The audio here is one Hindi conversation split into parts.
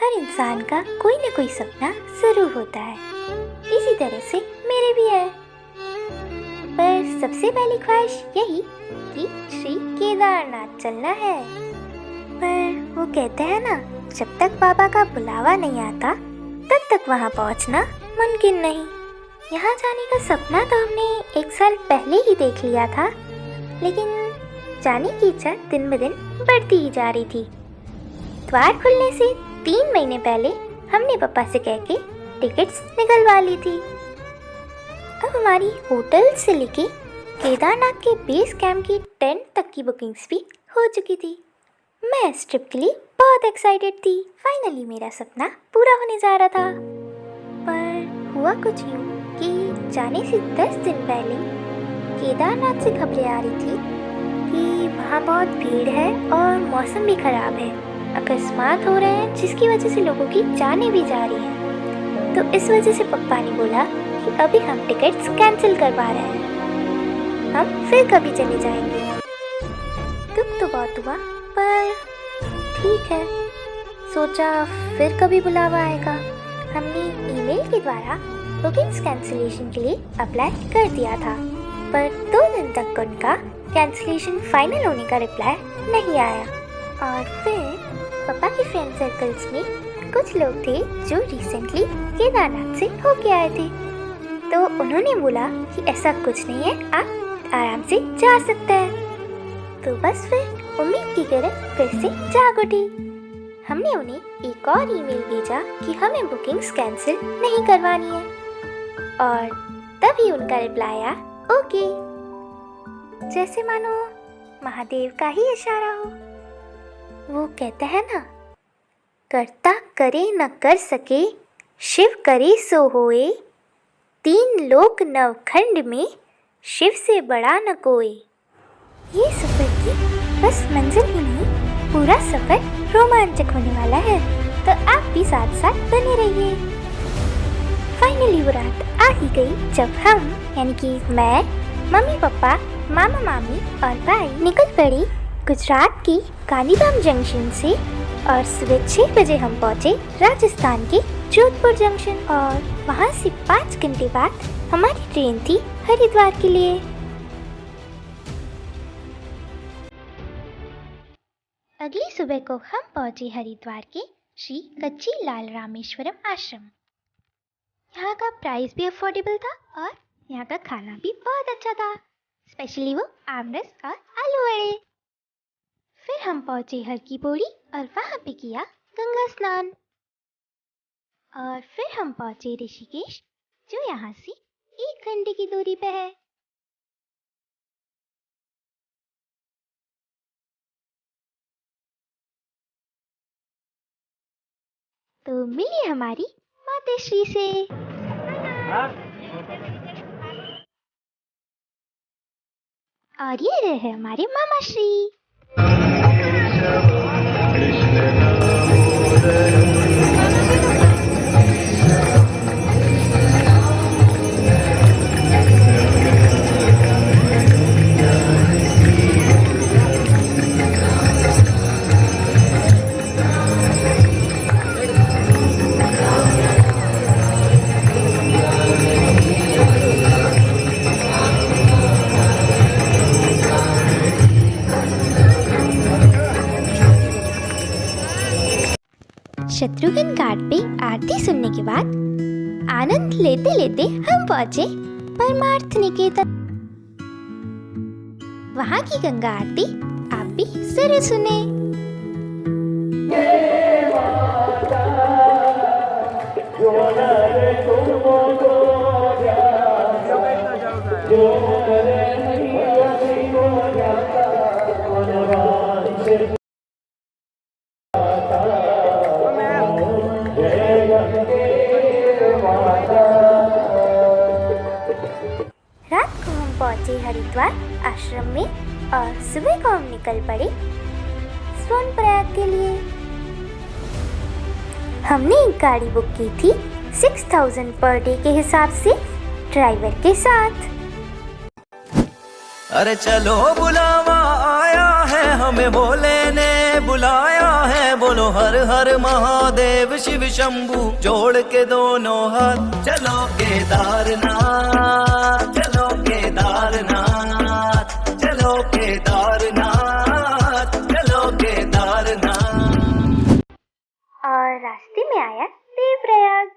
हर इंसान का कोई न कोई सपना जरूर होता है। इसी तरह से मेरे भी है। पर सबसे पहली ख्वाहिश यही कि श्री केदारनाथ चलना है। पर वो कहते हैं ना, जब तक बाबा का बुलावा नहीं आता तब तक वहाँ पहुँचना मुमकिन नहीं। यहाँ जाने का सपना तो हमने 1 साल पहले ही देख लिया था, लेकिन जाने की इच्छा दिन ब दिन बढ़ती ही जा रही थी। द्वार खुलने से 3 महीने पहले हमने पापा से कह के टिकट्स निकलवा ली थी। अब हमारी होटल से लेके केदारनाथ के बेस कैंप की टेंट तक की बुकिंग्स भी हो चुकी थी। मैं इस ट्रिप के लिए बहुत एक्साइटेड थी। फाइनली मेरा सपना पूरा होने जा रहा था। पर हुआ कुछ यूँ कि जाने से 10 दिन पहले केदारनाथ से खबरें आ रही थी कि वहाँ बहुत भीड़ है और मौसम भी खराब है। अकस्मात हो रहे हैं जिसकी वजह से लोगों की जानें भी जा रही हैं। तो इस वजह से पप्पा ने बोला कि अभी हम टिकट्स कैंसिल करवा रहे हैं, हम फिर कभी चले जाएंगे। दुख तो बहुत हुआ, पर ठीक है, सोचा फिर कभी बुलावा आएगा। हमने ईमेल के द्वारा बुकिंग्स कैंसिलेशन के लिए अप्लाई कर दिया था, पर 2 दिन तक उनका कैंसिलेशन फाइनल होने का रिप्लाई नहीं आया। और फिर पापा के फ्रेंड सर्कल्स में कुछ लोग थे जो रिसेंटली केदारनाथ से होके आए थे, तो उन्होंने बोला कि ऐसा कुछ नहीं है, आप आराम से जा सकते हैं। तो बस फिर उम्मीद की किरण फिर से जाग उठी। हमने उन्हें एक और ईमेल भेजा कि हमें बुकिंग्स कैंसिल नहीं करवानी है, और तभी उनका रिप्लाई आया ओके। जैसे मानो महादेव का ही इशारा हो। वो कहते हैं ना, करता करे न कर सके, शिव करे सो होए, 3 लोक नवखंड में शिव से बड़ा न कोई। ये सफर की बस मंजिल ही नहीं, पूरा सफर रोमांचक होने वाला है, तो आप भी साथ साथ बने रहिए। फाइनली वो रात आ ही गई जब हम यानी कि मैं, मम्मी पापा, मामा मामी और भाई निकल पड़ी गुजरात की गांधीधाम जंक्शन से, और सुबह 6 बजे हम पहुंचे राजस्थान के जोधपुर जंक्शन, और वहां से 5 घंटे बाद हमारी ट्रेन थी हरिद्वार के लिए। अगली सुबह को हम पहुंचे हरिद्वार के श्री कच्ची लाल रामेश्वरम आश्रम। यहाँ का प्राइस भी अफोर्डेबल था और यहाँ का खाना भी बहुत अच्छा था, स्पेशली वो आमरस और आलू वड़े। फिर हम पहुंचे हर की पौड़ी और वहाँ पे किया गंगा स्नान, और फिर हम पहुंचे ऋषिकेश, जो यहाँ से 1 घंटे की दूरी पे है। तो मिली हमारी मातेश्री से। और ये रहे हमारे मामा श्री। शत्रुघ्न घाट पे आरती सुनने के बाद आनंद लेते लेते हम पहुंचे परमार्थ निकेतन। वहां की गंगा आरती आप भी जरूर सुने। रात को हम पहुंचे हरिद्वार आश्रम में, और सुबह को हम निकल पड़े सोनप्रयाग के लिए। हमने एक गाड़ी बुक की थी 6000 पर डे के हिसाब से, ड्राइवर के साथ। अरे चलो बुलावा आया है, हमें भोले ने बुलाया है बोलो हर हर महादेव शिव शंभू जोड़ के दोनों हाथ। चलो केदारनाथ, चलो केदारनाथ, चलो केदारनाथ, चलो केदारनाथ। और रास्ते में आया देवप्रयाग।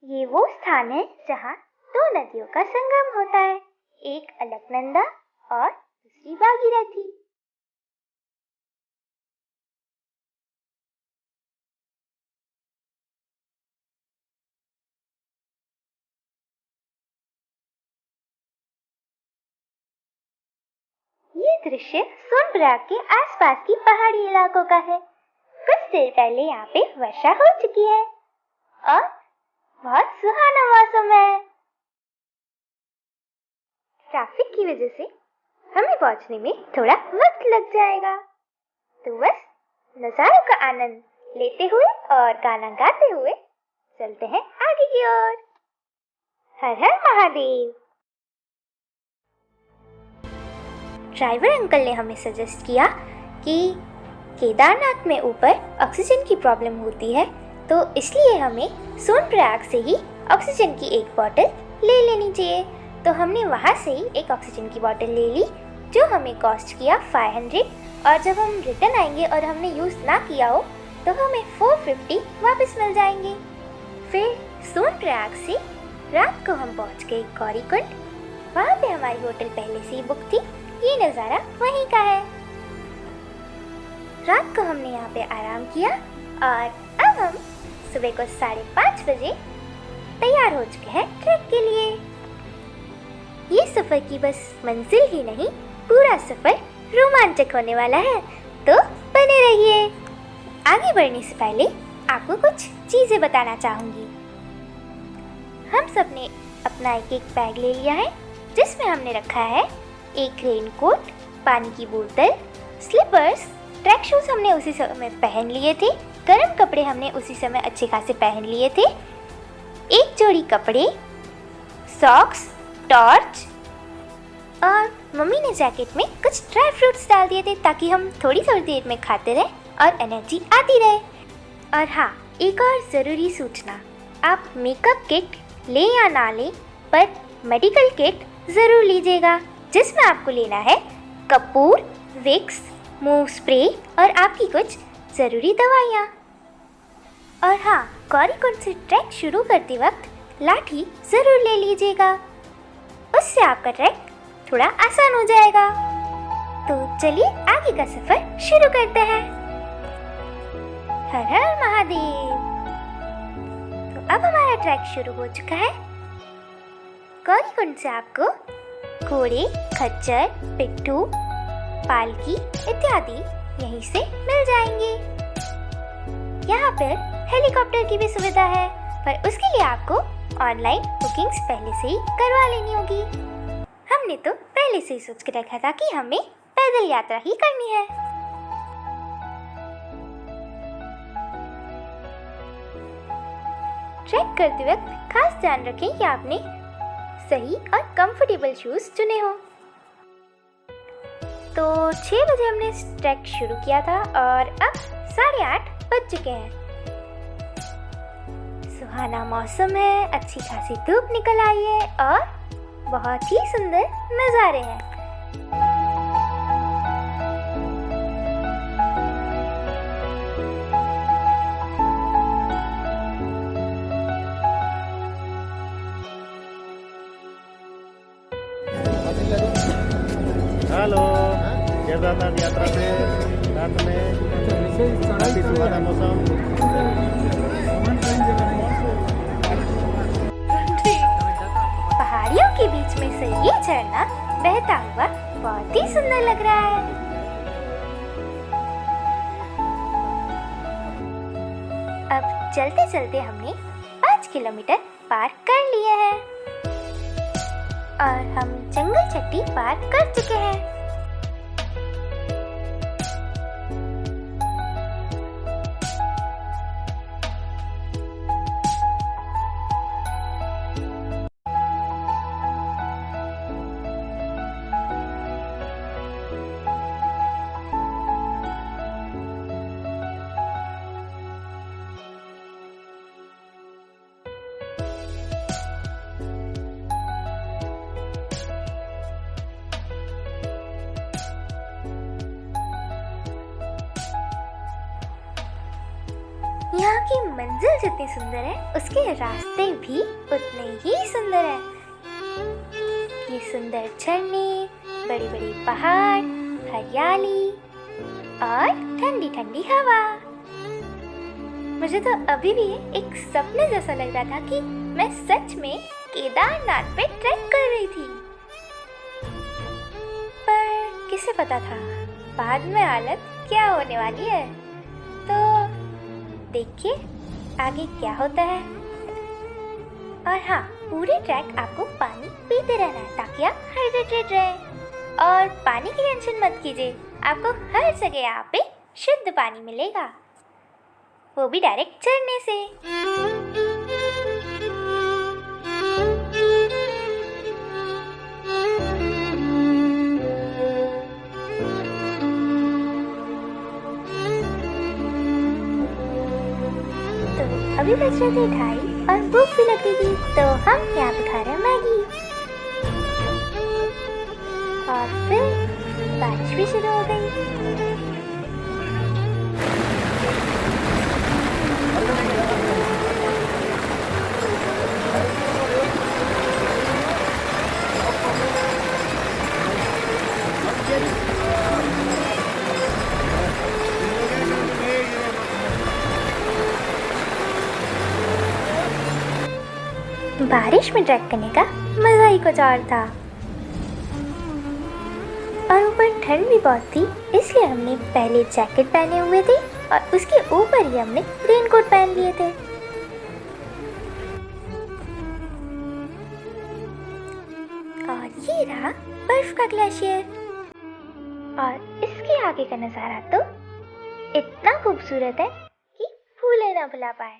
ये वो स्थान है जहाँ दो नदियों का संगम होता है, एक अलकनंदा और दूसरी भागीरथी। ये दृश्य सोनप्रयाग के आसपास की पहाड़ी इलाकों का है। कुछ देर पहले यहाँ पे वर्षा हो चुकी है और बहुत सुहाना मौसम है। ट्रैफिक की वजह से हमें पहुंचने में थोड़ा वक्त लग जाएगा, तो बस नजारों का आनंद लेते हुए और गाना गाते हुए चलते हैं आगे की ओर। हर हर महादेव। ड्राइवर अंकल ने हमें सजेस्ट किया कि केदारनाथ में ऊपर ऑक्सीजन की प्रॉब्लम होती है, तो इसलिए हमें सोनप्रयाग से ही ऑक्सीजन की एक बोतल ले लेनी चाहिए। तो हमने वहाँ से ही एक ऑक्सीजन की बोतल ले ली, जो हमें कॉस्ट किया 500, और जब हम रिटर्न आएंगे और हमने यूज़ ना किया हो तो हमें 450 वापस मिल जाएंगे। फिर सोनप्रयाग से रात को हम पहुँच गए गौरीकुंड। वहाँ पे हमारी होटल पहले से ही बुक थी, ये नज़ारा वहीं का है। रात को हमने यहाँ पे आराम किया और अब हम सुबह को 5:30 बजे तैयार हो चुके हैं ट्रैक के लिए। ये सफर की बस मंजिल ही नहीं, पूरा सफर रोमांचक होने वाला है, तो बने रहिए। आगे बढ़ने से पहले आपको कुछ चीजें बताना चाहूंगी। हम सब ने अपना एक एक बैग ले लिया है, जिसमें हमने रखा है एक रेनकोट, पानी की बोतल, स्लीपर्स, ट्रैक शूज हमने उसी समय पहन लिए थे, गर्म कपड़े हमने उसी समय अच्छे खासे पहन लिए थे, एक जोड़ी कपड़े, सॉक्स, टॉर्च, और मम्मी ने जैकेट में कुछ ड्राई फ्रूट्स डाल दिए थे ताकि हम थोड़ी थोड़ी देर में खाते रहें और एनर्जी आती रहे। और हाँ, एक और ज़रूरी सूचना, आप मेकअप किट ले या ना ले, पर मेडिकल किट ज़रूर लीजिएगा, जिसमें आपको लेना है कपूर, विक्स, मूव स्प्रे और आपकी कुछ ज़रूरी दवाइयाँ। और हाँ, गौरीकुंड से ट्रैक शुरू करते वक्त लाठी ज़रूर ले लीजिएगा, उससे आपका ट्रैक थोड़ा आसान हो जाएगा। तो चलिए आगे का सफ़र शुरू करते हैं। हर हर महादेव। तो अब हमारा ट्रैक शुरू हो चुका है। गौरीकुंड से आपको घोड़े, खच्चर, पिट्ठू, पालकी इत्यादि यहीं से मिल जाएंगे। यहाँ पर हेलीकॉप्टर की भी सुविधा है, पर उसके लिए आपको ऑनलाइन बुकिंग्स पहले से ही करवा लेनी होगी। हमने तो पहले से ही सोच के रखा था कि हमें पैदल यात्रा ही करनी है। ट्रैक करते वक्त खास ध्यान रखें कि आपने सही और कंफर्टेबल शूज चुने हो। तो 6 बजे हमने ट्रैक शुरू किया था और अब 8:30 बज चुके हैं। सुहाना मौसम है, अच्छी खासी धूप निकल आई है और बहुत ही सुंदर नज़ारे हैं। हेलो, केदारनाथ यात्रा से रात में काफी सुहाना मौसम। पहाड़ियों के बीच में से ये झरना बहता हुआ बहुत ही सुंदर लग रहा है। अब चलते चलते हमने 5 किलोमीटर पार कर लिए हैं और हम जंगल चट्टी पार कर चुके हैं। यहाँ की मंजिल जितनी सुंदर है उसके रास्ते भी उतने ही सुंदर है। ये सुंदर झरने, बड़ी बड़ी पहाड़, हरियाली और ठंडी ठंडी हवा। मुझे तो अभी भी एक सपने जैसा लग रहा था कि मैं सच में केदारनाथ पे ट्रैक कर रही थी। पर किसे पता था बाद में हालत क्या होने वाली है। तो देखिए आगे क्या होता है। और हाँ, पूरे ट्रैक आपको पानी पीते रहना है ताकि आप हाइड्रेटेड रहें। और पानी की टेंशन मत कीजिए, आपको हर जगह यहाँ पे शुद्ध पानी मिलेगा, वो भी डायरेक्ट झरने से। तो अभी बज रहे थे 2:30 और भूख भी लग रही थी, तो हम यहाँ पे खा रहे हैं मैगी। और फिर बारिश भी शुरू हो गई। बारिश में ट्रैक करने का मजा ही कुछ और था। और ऊपर ठंड भी बहुत थी, इसलिए हमने पहले जैकेट पहने हुए थे और उसके ऊपर ही हमने रेनकोट पहन लिए थे। और ये रहा बर्फ का ग्लेशियर। और इसके आगे का नजारा तो इतना खूबसूरत है कि भूले ना भुला पाए।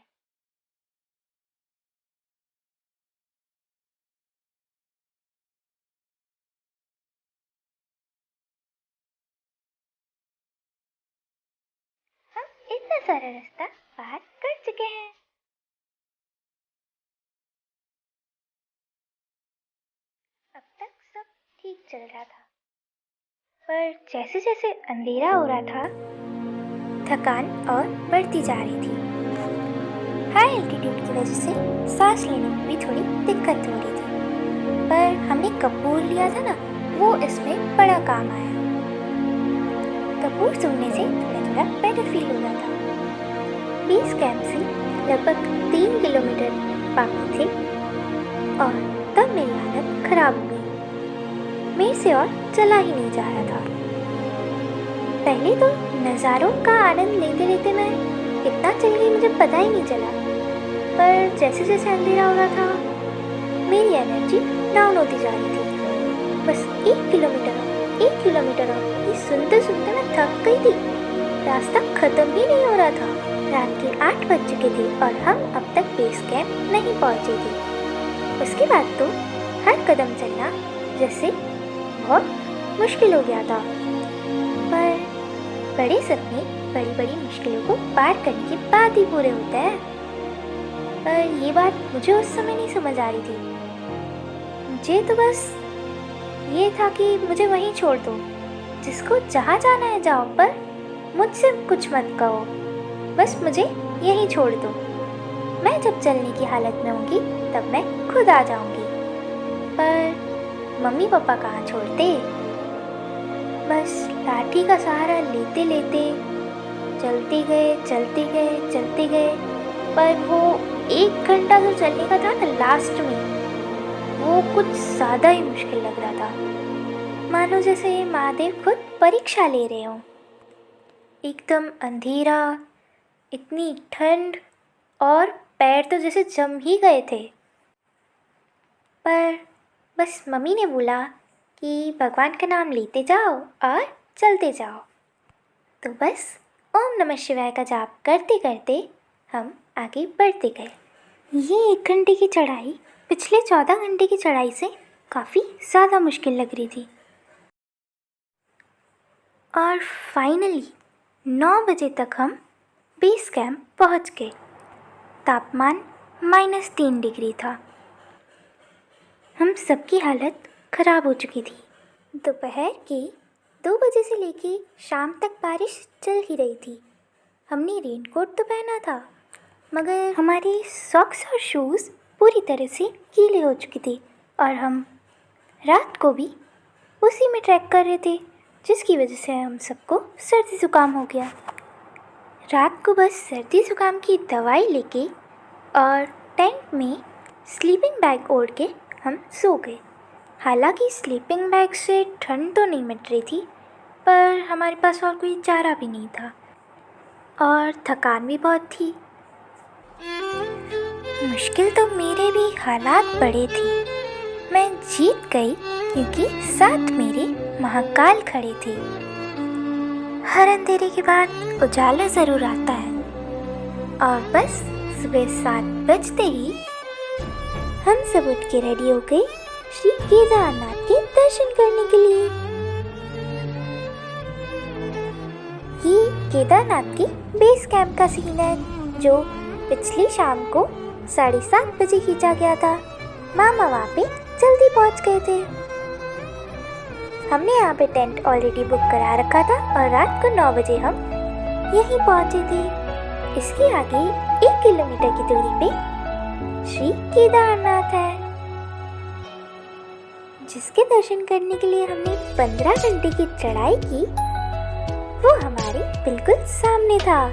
इतना सारा रास्ता पार कर चुके हैं। अब तक सब ठीक चल रहा था, पर जैसे जैसे अंधेरा हो रहा था थकान और बढ़ती जा रही थी। हाई एल्टीट्यूड की वजह से सांस लेने में भी थोड़ी दिक्कत हो रही थी, पर हमने कपूर लिया था ना, वो इसमें बड़ा काम आया। कपूर सूंघने से थोड़ा थोड़ा बेटर फील हो रहा था। बेस कैंप से लगभग 3 किलोमीटर बाकी थे और तब मेरी हालत खराब हो गई। मेरे से और चला ही नहीं जा रहा था। पहले तो नज़ारों का आनंद लेते लेते मैं कितना चल गई मुझे पता ही नहीं चला, पर जैसे जैसे अंधेरा हो रहा था मेरी एनर्जी डाउन होती जा रही थी। बस 1 किलोमीटर और ये सुनते सुनते मैं थक गई थी। रास्ता खत्म ही नहीं हो रहा था। रात के 8 बज चुके थे और हम अब तक बेस कैंप नहीं पहुंचे थे। उसके बाद तो हर कदम चलना जैसे बहुत मुश्किल हो गया था। पर बड़े सपने बड़ी बड़ी मुश्किलों को पार करने के बाद ही पूरे होते हैं। पर ये बात मुझे उस समय नहीं समझ आ रही थी। मुझे तो बस ये था कि मुझे वहीं छोड़ दो, जिसको जहाँ जाना है जाओ, पर मुझसे कुछ मत कहो, बस मुझे यहीं छोड़ दो। मैं जब चलने की हालत में होंगी तब मैं खुद आ जाऊंगी। पर मम्मी पापा कहाँ छोड़ते। बस लाठी का सहारा लेते लेते चलते गए, पर वो 1 घंटा जो चलने का था ना लास्ट में, वो कुछ ज़्यादा ही मुश्किल लग रहा था। मानो जैसे महादेव खुद परीक्षा ले रहे हों। एकदम अंधेरा, इतनी ठंड और पैर तो जैसे जम ही गए थे। पर बस मम्मी ने बोला कि भगवान का नाम लेते जाओ और चलते जाओ। तो बस ओम नमः शिवाय का जाप करते करते हम आगे बढ़ते गए। ये 1 घंटे की चढ़ाई पिछले 14 घंटे की चढ़ाई से काफ़ी ज़्यादा मुश्किल लग रही थी। और फाइनली 9 बजे तक हम बेस कैंप पहुंच गए। तापमान -3 डिग्री था। हम सबकी हालत ख़राब हो चुकी थी। दोपहर के 2 बजे से लेके शाम तक बारिश चल ही रही थी। हमने रेनकोट तो पहना था, मगर हमारे सॉक्स और शूज़ पूरी तरह से गीले हो चुके थे और हम रात को भी उसी में ट्रैक कर रहे थे, जिसकी वजह से हम सबको सर्दी ज़ुकाम हो गया। रात को बस सर्दी ज़ुकाम की दवाई लेके और टेंट में स्लीपिंग बैग ओढ़ के हम सो गए। हालांकि स्लीपिंग बैग से ठंड तो नहीं मिट रही थी, पर हमारे पास और कोई चारा भी नहीं था और थकान भी बहुत थी। मुश्किल तो मेरे भी हालात बड़े थे। मैं जीत गई क्योंकि साथ मेरे महाकाल खड़े थे। हर अंधेरे के बाद उजाला ज़रूर आता है और बस सुबह 7 बजते ही हम सब उठ के रेडी हो गए श्री केदारनाथ के दर्शन करने के लिए। ये केदारनाथ के बेस कैंप का सीन है जो पिछली शाम को 7:30 बजे खींचा गया था। मामा वहाँ पे जल्दी पहुँच गए थे। हमने यहाँ पे टेंट ऑलरेडी बुक करा रखा था और रात को 9 बजे हम यहीं पहुँचे थे। इसके आगे 1 किलोमीटर की दूरी पे श्री केदारनाथ है, जिसके दर्शन करने के लिए हमने 15 घंटे की चढ़ाई की। वो हमारे बिल्कुल सामने था।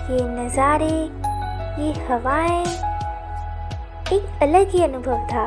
ये नज़ारे, ये हवाएं, एक अलग ही अनुभव था।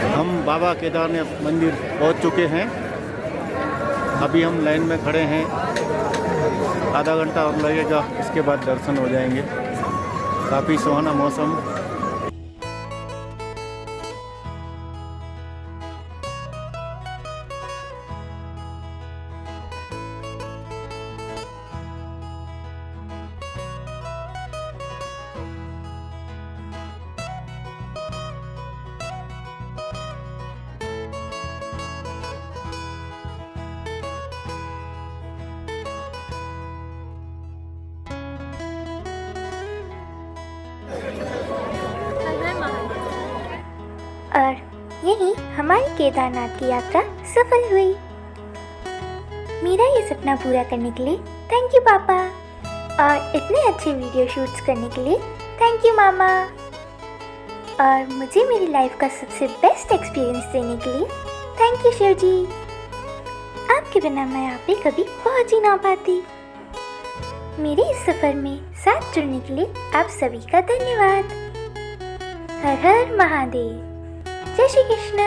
हम बाबा केदारनाथ मंदिर पहुंच चुके हैं। अभी हम लाइन में खड़े हैं, आधा घंटा और लगेगा, इसके बाद दर्शन हो जाएंगे। काफ़ी सुहाना मौसम। और यही हमारी केदारनाथ की यात्रा सफल हुई। मेरा ये सपना पूरा करने के लिए थैंक यू पापा, और इतने अच्छे वीडियो शूट्स करने के लिए थैंक यू मामा, और मुझे मेरी लाइफ का सबसे बेस्ट एक्सपीरियंस देने के लिए थैंक यू शिव जी। आपके बिना मैं यहाँ पे कभी पहुँच ही ना पाती। मेरे इस सफ़र में साथ जुड़ने के लिए आप सभी का धन्यवाद। हर हर महादेव। जय श्री कृष्ण।